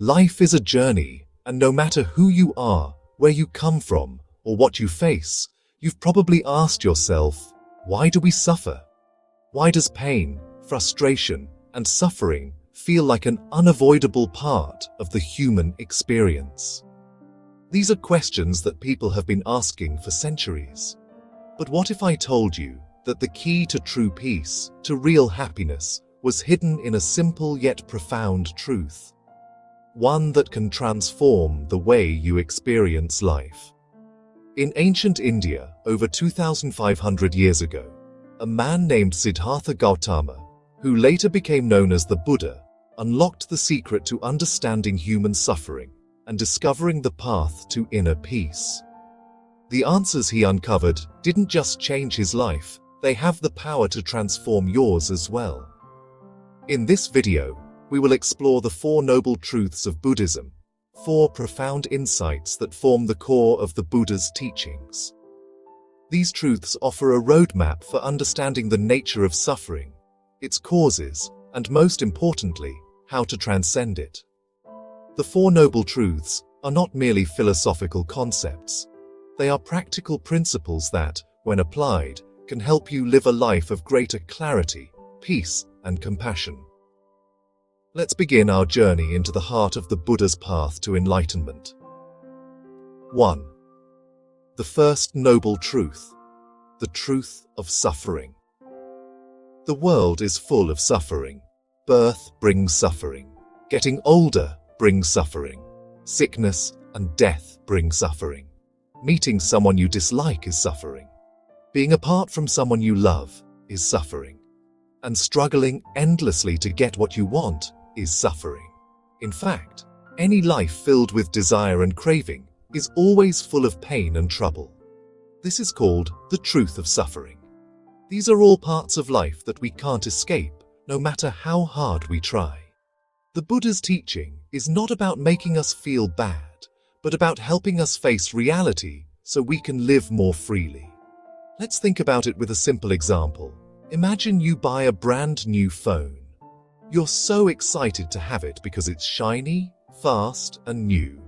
Life is a journey, and no matter who you are, where you come from, or what you face, you've probably asked yourself, why do we suffer? Why does pain, frustration, and suffering feel like an unavoidable part of the human experience? These are questions that people have been asking for centuries. But what if I told you that the key to true peace, to real happiness, was hidden in a simple yet profound truth? One that can transform the way you experience life. In ancient India, over 2,500 years ago, a man named Siddhartha Gautama, who later became known as the Buddha, unlocked the secret to understanding human suffering and discovering the path to inner peace. The answers he uncovered didn't just change his life, they have the power to transform yours as well. In this video, we will explore the 4 Noble Truths of Buddhism, 4 profound insights that form the core of the Buddha's teachings. These truths offer a roadmap for understanding the nature of suffering, its causes, and most importantly, how to transcend it. The 4 Noble Truths are not merely philosophical concepts. They are practical principles that, when applied, can help you live a life of greater clarity, peace, and compassion. Let's begin our journey into the heart of the Buddha's path to enlightenment. 1. The first noble truth, the truth of suffering. The world is full of suffering. Birth brings suffering. Getting older brings suffering. Sickness and death bring suffering. Meeting someone you dislike is suffering. Being apart from someone you love is suffering. And struggling endlessly to get what you want is suffering. In fact, any life filled with desire and craving is always full of pain and trouble. This is called the truth of suffering. These are all parts of life that we can't escape, no matter how hard we try. The Buddha's teaching is not about making us feel bad, but about helping us face reality so we can live more freely. Let's think about it with a simple example. Imagine you buy a brand new phone. You're so excited to have it because it's shiny, fast, and new.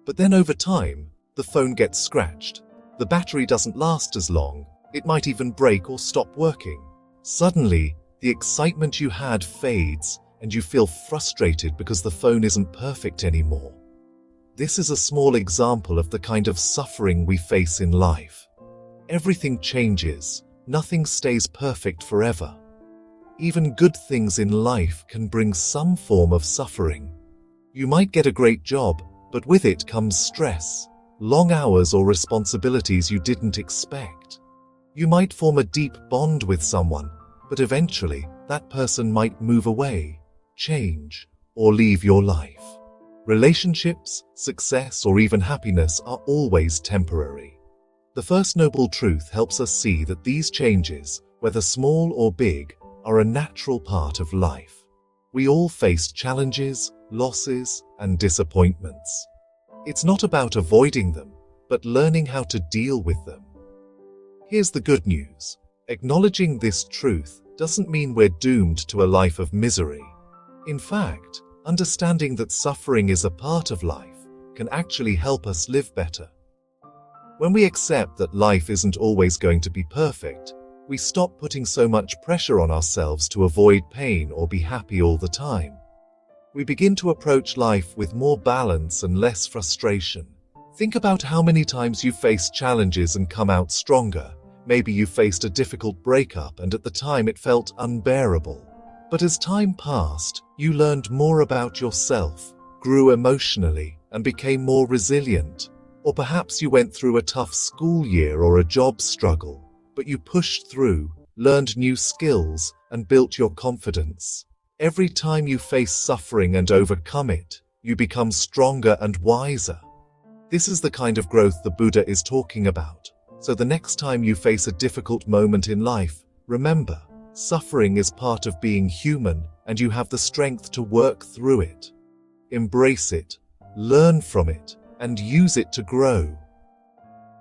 But then over time, the phone gets scratched. The battery doesn't last as long. It might even break or stop working. Suddenly, the excitement you had fades and you feel frustrated because the phone isn't perfect anymore. This is a small example of the kind of suffering we face in life. Everything changes. Nothing stays perfect forever. Even good things in life can bring some form of suffering. You might get a great job, but with it comes stress, long hours or responsibilities you didn't expect. You might form a deep bond with someone, but eventually that person might move away, change, or leave your life. Relationships, success, or even happiness are always temporary. The first noble truth helps us see that these changes, whether small or big, are a natural part of life. We all face challenges, losses, and disappointments. It's not about avoiding them, but learning how to deal with them. Here's the good news. Acknowledging this truth doesn't mean we're doomed to a life of misery. In fact, understanding that suffering is a part of life can actually help us live better. When we accept that life isn't always going to be perfect, we stop putting so much pressure on ourselves to avoid pain or be happy all the time. We begin to approach life with more balance and less frustration. Think about how many times you've faced challenges and come out stronger. Maybe you faced a difficult breakup and at the time it felt unbearable. But as time passed, you learned more about yourself, grew emotionally, and became more resilient. Or perhaps you went through a tough school year or a job struggle, but you pushed through, learned new skills, and built your confidence. Every time you face suffering and overcome it, you become stronger and wiser. This is the kind of growth the Buddha is talking about. So the next time you face a difficult moment in life, remember, suffering is part of being human and you have the strength to work through it. Embrace it, learn from it, and use it to grow.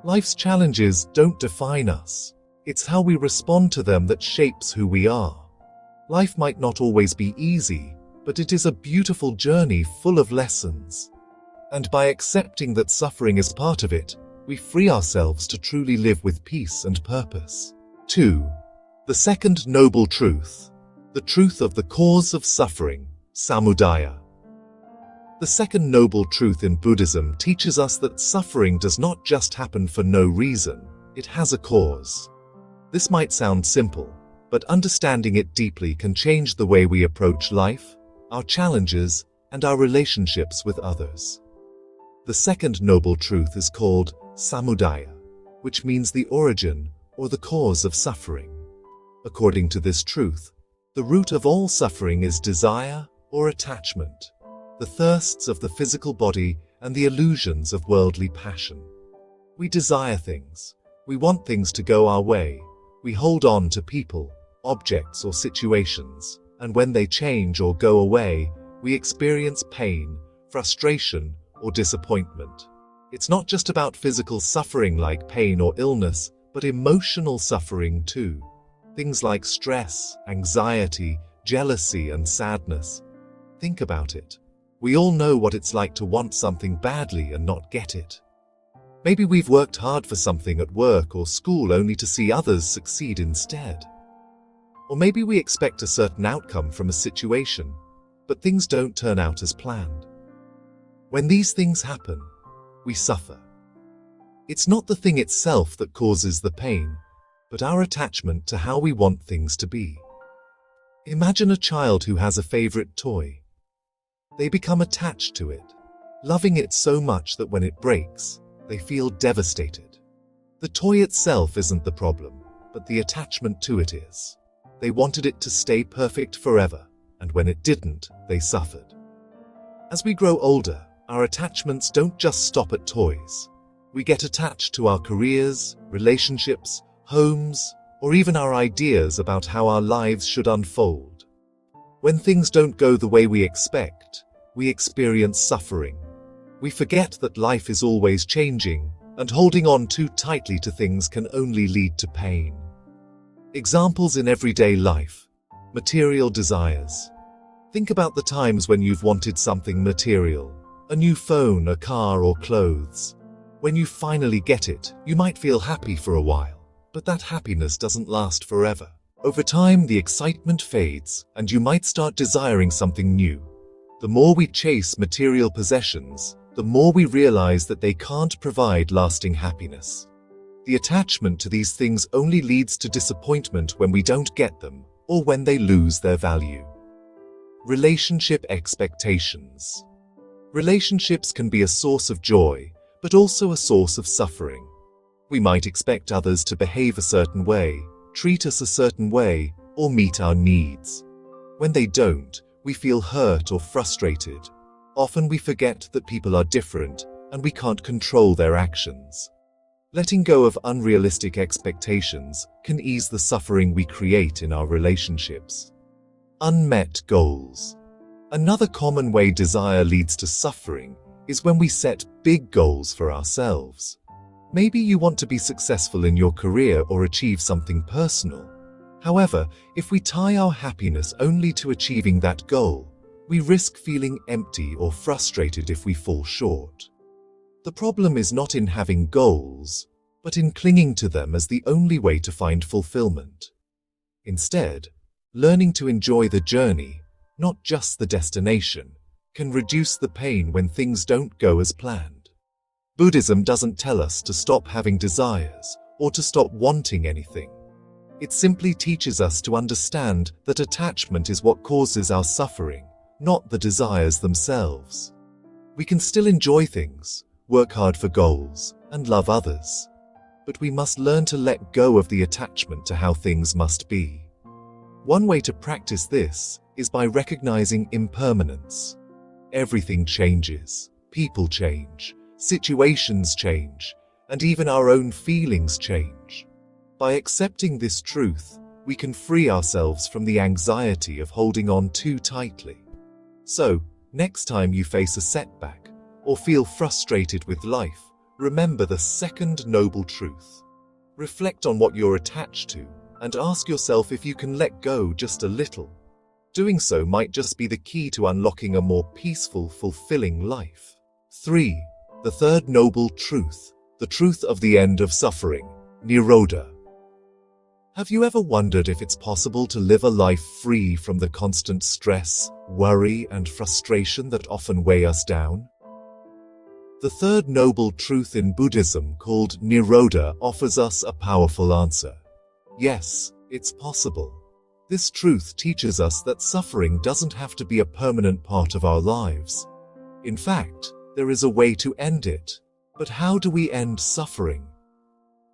Life's challenges don't define us. It's how we respond to them that shapes who we are. Life might not always be easy, but it is a beautiful journey full of lessons. And by accepting that suffering is part of it, we free ourselves to truly live with peace and purpose. 2. The second noble truth, the truth of the cause of suffering, Samudaya. The second noble truth in Buddhism teaches us that suffering does not just happen for no reason, it has a cause. This might sound simple, but understanding it deeply can change the way we approach life, our challenges, and our relationships with others. The second noble truth is called Samudaya, which means the origin or the cause of suffering. According to this truth, the root of all suffering is desire or attachment, the thirsts of the physical body and the illusions of worldly passion. We desire things. We want things to go our way. We hold on to people, objects, or situations, and when they change or go away, we experience pain, frustration, or disappointment. It's not just about physical suffering like pain or illness, but emotional suffering too. Things like stress, anxiety, jealousy, and sadness. Think about it. We all know what it's like to want something badly and not get it. Maybe we've worked hard for something at work or school only to see others succeed instead. Or maybe we expect a certain outcome from a situation, but things don't turn out as planned. When these things happen, we suffer. It's not the thing itself that causes the pain, but our attachment to how we want things to be. Imagine a child who has a favorite toy. They become attached to it, loving it so much that when it breaks, they feel devastated. The toy itself isn't the problem, but the attachment to it is. They wanted it to stay perfect forever, and when it didn't, they suffered. As we grow older, our attachments don't just stop at toys. We get attached to our careers, relationships, homes, or even our ideas about how our lives should unfold. When things don't go the way we expect, we experience suffering. We forget that life is always changing, and holding on too tightly to things can only lead to pain. Examples in everyday life. Material desires. Think about the times when you've wanted something material, a new phone, a car, or clothes. When you finally get it, you might feel happy for a while, but that happiness doesn't last forever. Over time, the excitement fades, and you might start desiring something new. The more we chase material possessions, the more we realize that they can't provide lasting happiness. The attachment to these things only leads to disappointment when we don't get them, or when they lose their value. Relationship expectations. Relationships can be a source of joy, but also a source of suffering. We might expect others to behave a certain way, treat us a certain way, or meet our needs. When they don't, we feel hurt or frustrated. Often we forget that people are different, and we can't control their actions. Letting go of unrealistic expectations can ease the suffering we create in our relationships. Unmet goals. Another common way desire leads to suffering is when we set big goals for ourselves. Maybe you want to be successful in your career or achieve something personal. However, if we tie our happiness only to achieving that goal, we risk feeling empty or frustrated if we fall short. The problem is not in having goals, but in clinging to them as the only way to find fulfillment. Instead, learning to enjoy the journey, not just the destination, can reduce the pain when things don't go as planned. Buddhism doesn't tell us to stop having desires or to stop wanting anything. It simply teaches us to understand that attachment is what causes our suffering, not the desires themselves. We can still enjoy things, work hard for goals, and love others. But we must learn to let go of the attachment to how things must be. One way to practice this is by recognizing impermanence. Everything changes, people change, situations change, and even our own feelings change. By accepting this truth, we can free ourselves from the anxiety of holding on too tightly. So, next time you face a setback or feel frustrated with life, remember the second noble truth. Reflect on what you're attached to and ask yourself if you can let go just a little. Doing so might just be the key to unlocking a more peaceful, fulfilling life. 3. The third noble truth, the truth of the end of suffering, Nirodha. Have you ever wondered if it's possible to live a life free from the constant stress, worry, and frustration that often weigh us down? The third noble truth in Buddhism, called Nirodha, offers us a powerful answer. Yes, it's possible. This truth teaches us that suffering doesn't have to be a permanent part of our lives. In fact, there is a way to end it. But how do we end suffering?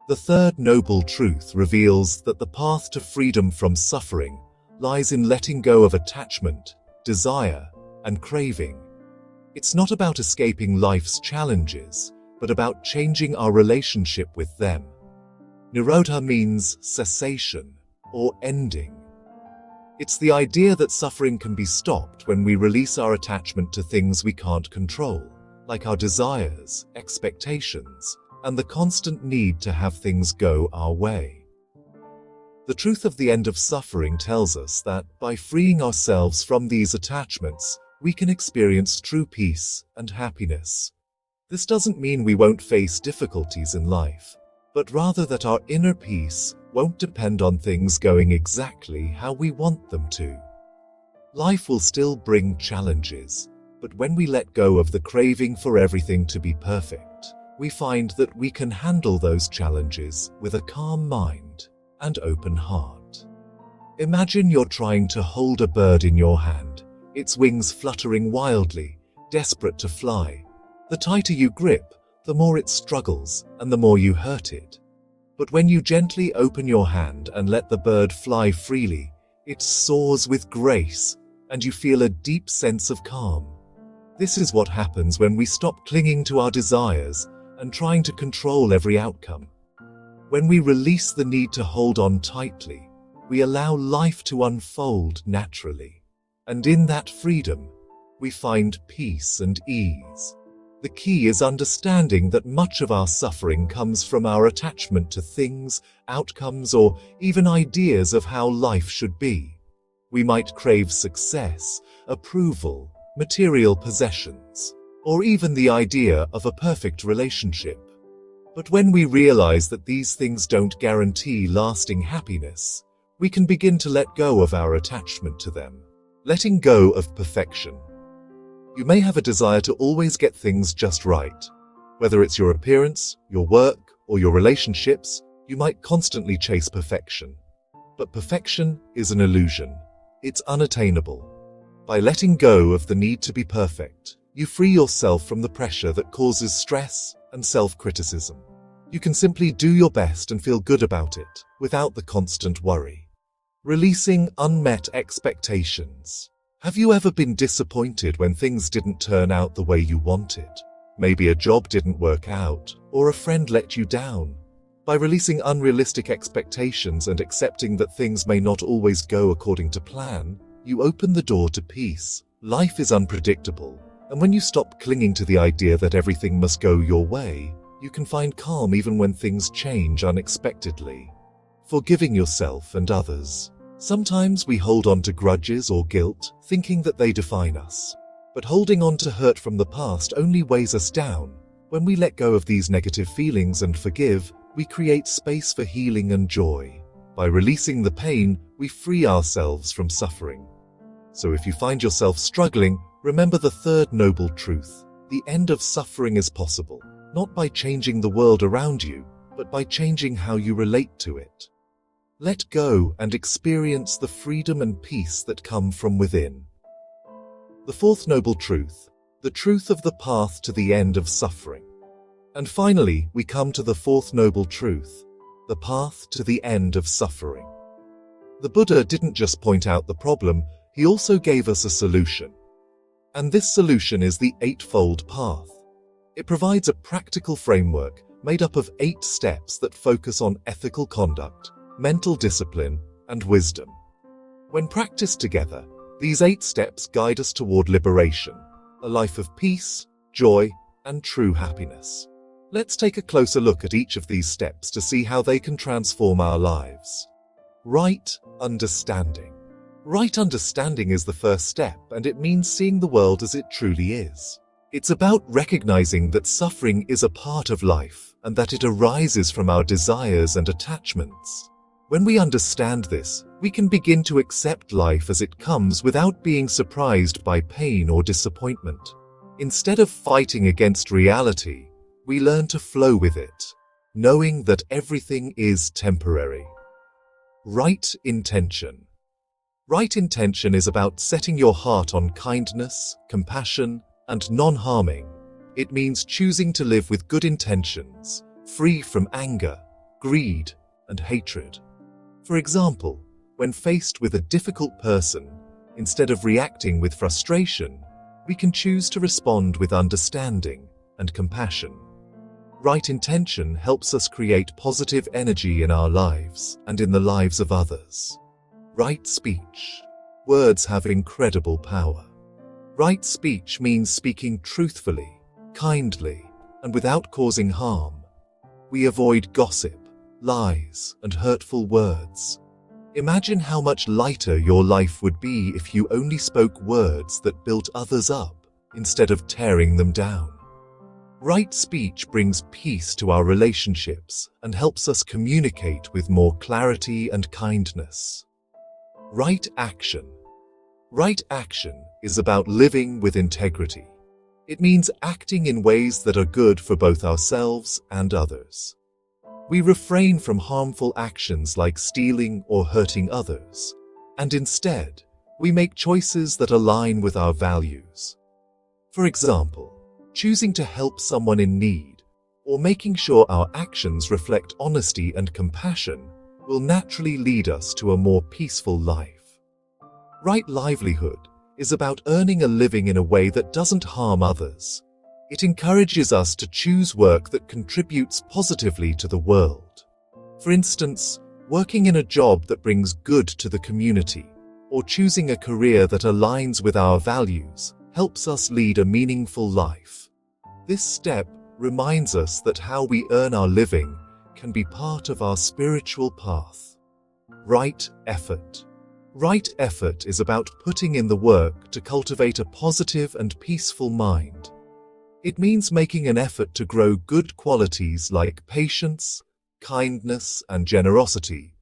The third noble truth reveals that the path to freedom from suffering lies in letting go of attachment, desire, and craving. It's not about escaping life's challenges, but about changing our relationship with them. Nirodha means cessation or ending. It's the idea that suffering can be stopped when we release our attachment to things we can't control, like our desires, expectations, and the constant need to have things go our way. The truth of the end of suffering tells us that by freeing ourselves from these attachments, we can experience true peace and happiness. This doesn't mean we won't face difficulties in life, but rather that our inner peace won't depend on things going exactly how we want them to. Life will still bring challenges, but when we let go of the craving for everything to be perfect, we find that we can handle those challenges with a calm mind and open heart. Imagine you're trying to hold a bird in your hand, its wings fluttering wildly, desperate to fly. The tighter you grip, the more it struggles and the more you hurt it. But when you gently open your hand and let the bird fly freely, it soars with grace, and you feel a deep sense of calm. This is what happens when we stop clinging to our desires and trying to control every outcome. When we release the need to hold on tightly, we allow life to unfold naturally. And in that freedom, we find peace and ease. The key is understanding that much of our suffering comes from our attachment to things, outcomes, or even ideas of how life should be. We might crave success, approval, material possessions, or even the idea of a perfect relationship. But when we realize that these things don't guarantee lasting happiness, we can begin to let go of our attachment to them. Letting go of perfection. You may have a desire to always get things just right. Whether it's your appearance, your work, or your relationships, you might constantly chase perfection. But perfection is an illusion. It's unattainable. By letting go of the need to be perfect, you free yourself from the pressure that causes stress and self-criticism. You can simply do your best and feel good about it, without the constant worry. Releasing unmet expectations. Have you ever been disappointed when things didn't turn out the way you wanted? Maybe a job didn't work out, or a friend let you down. By releasing unrealistic expectations and accepting that things may not always go according to plan, you open the door to peace. Life is unpredictable, and when you stop clinging to the idea that everything must go your way, you can find calm even when things change unexpectedly. Forgiving yourself and others. Sometimes we hold on to grudges or guilt, thinking that they define us. But holding on to hurt from the past only weighs us down. When we let go of these negative feelings and forgive, we create space for healing and joy. By releasing the pain, we free ourselves from suffering. So if you find yourself struggling, remember the third noble truth. The end of suffering is possible, not by changing the world around you, but by changing how you relate to it. Let go and experience the freedom and peace that come from within. The fourth noble truth, the truth of the path to the end of suffering. And finally, we come to the fourth noble truth, the path to the end of suffering. The Buddha didn't just point out the problem, he also gave us a solution. And this solution is the Eightfold Path. It provides a practical framework made up of 8 steps that focus on ethical conduct, mental discipline, and wisdom. When practiced together, these 8 steps guide us toward liberation, a life of peace, joy, and true happiness. Let's take a closer look at each of these steps to see how they can transform our lives. Right understanding. Right understanding is the first step, and it means seeing the world as it truly is. It's about recognizing that suffering is a part of life and that it arises from our desires and attachments. When we understand this, we can begin to accept life as it comes without being surprised by pain or disappointment. Instead of fighting against reality, we learn to flow with it, knowing that everything is temporary. Right intention. Right intention is about setting your heart on kindness, compassion, and non-harming. It means choosing to live with good intentions, free from anger, greed, and hatred. For example, when faced with a difficult person, instead of reacting with frustration, we can choose to respond with understanding and compassion. Right intention helps us create positive energy in our lives and in the lives of others. Right speech. Words have incredible power. Right speech means speaking truthfully, kindly, and without causing harm. We avoid gossip, lies, and hurtful words. Imagine how much lighter your life would be if you only spoke words that built others up instead of tearing them down. Right speech brings peace to our relationships and helps us communicate with more clarity and kindness. Right action. Right action is about living with integrity. It means acting in ways that are good for both ourselves and others. We refrain from harmful actions like stealing or hurting others, and instead, we make choices that align with our values. For example, choosing to help someone in need, or making sure our actions reflect honesty and compassion, will naturally lead us to a more peaceful life. Right livelihood is about earning a living in a way that doesn't harm others. It encourages us to choose work that contributes positively to the world. For instance, working in a job that brings good to the community, or choosing a career that aligns with our values, helps us lead a meaningful life. This step reminds us that how we earn our living can be part of our spiritual path. Right effort. Right effort is about putting in the work to cultivate a positive and peaceful mind. It means making an effort to grow good qualities like patience, kindness, and generosity,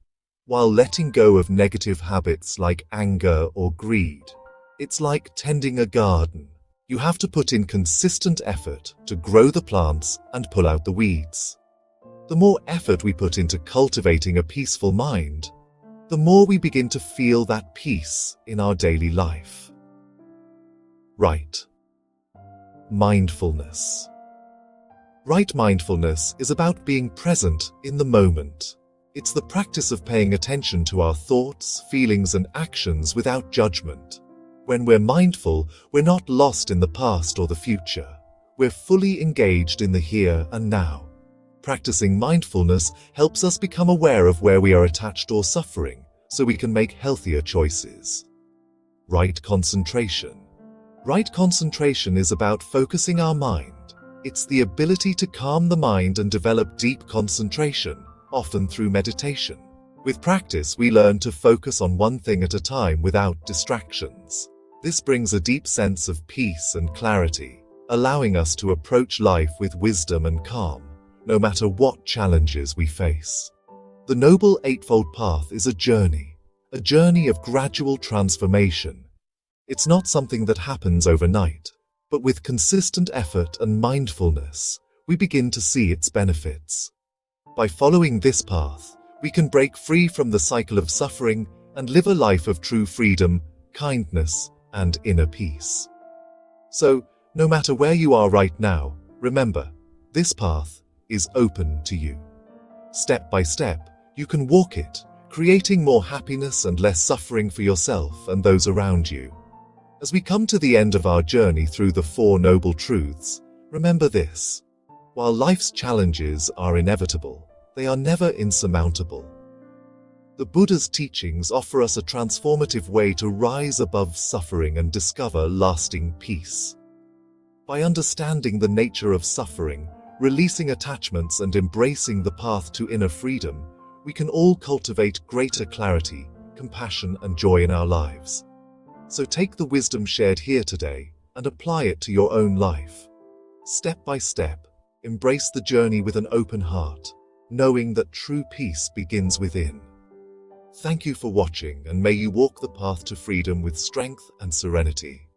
while letting go of negative habits like anger or greed. It's like tending a garden. You have to put in consistent effort to grow the plants and pull out the weeds. The more effort we put into cultivating a peaceful mind, the more we begin to feel that peace in our daily life. Right mindfulness. Right mindfulness is about being present in the moment. It's the practice of paying attention to our thoughts, feelings, and actions without judgment. When we're mindful, we're not lost in the past or the future. We're fully engaged in the here and now. Practicing mindfulness helps us become aware of where we are attached or suffering, so we can make healthier choices. Right concentration. Right concentration is about focusing our mind. It's the ability to calm the mind and develop deep concentration, often through meditation. With practice, we learn to focus on one thing at a time without distractions. This brings a deep sense of peace and clarity, allowing us to approach life with wisdom and calm, no matter what challenges we face. The Noble Eightfold Path is a journey of gradual transformation. It's not something that happens overnight, but with consistent effort and mindfulness, we begin to see its benefits. By following this path, we can break free from the cycle of suffering and live a life of true freedom, kindness, and inner peace. So, no matter where you are right now, remember, this path is open to you. Step by step, you can walk it, creating more happiness and less suffering for yourself and those around you. As we come to the end of our journey through the Four Noble Truths, remember this: while life's challenges are inevitable, they are never insurmountable. The Buddha's teachings offer us a transformative way to rise above suffering and discover lasting peace. By understanding the nature of suffering, releasing attachments, and embracing the path to inner freedom, we can all cultivate greater clarity, compassion, and joy in our lives. So take the wisdom shared here today and apply it to your own life. Step by step, embrace the journey with an open heart, knowing that true peace begins within. Thank you for watching, and may you walk the path to freedom with strength and serenity.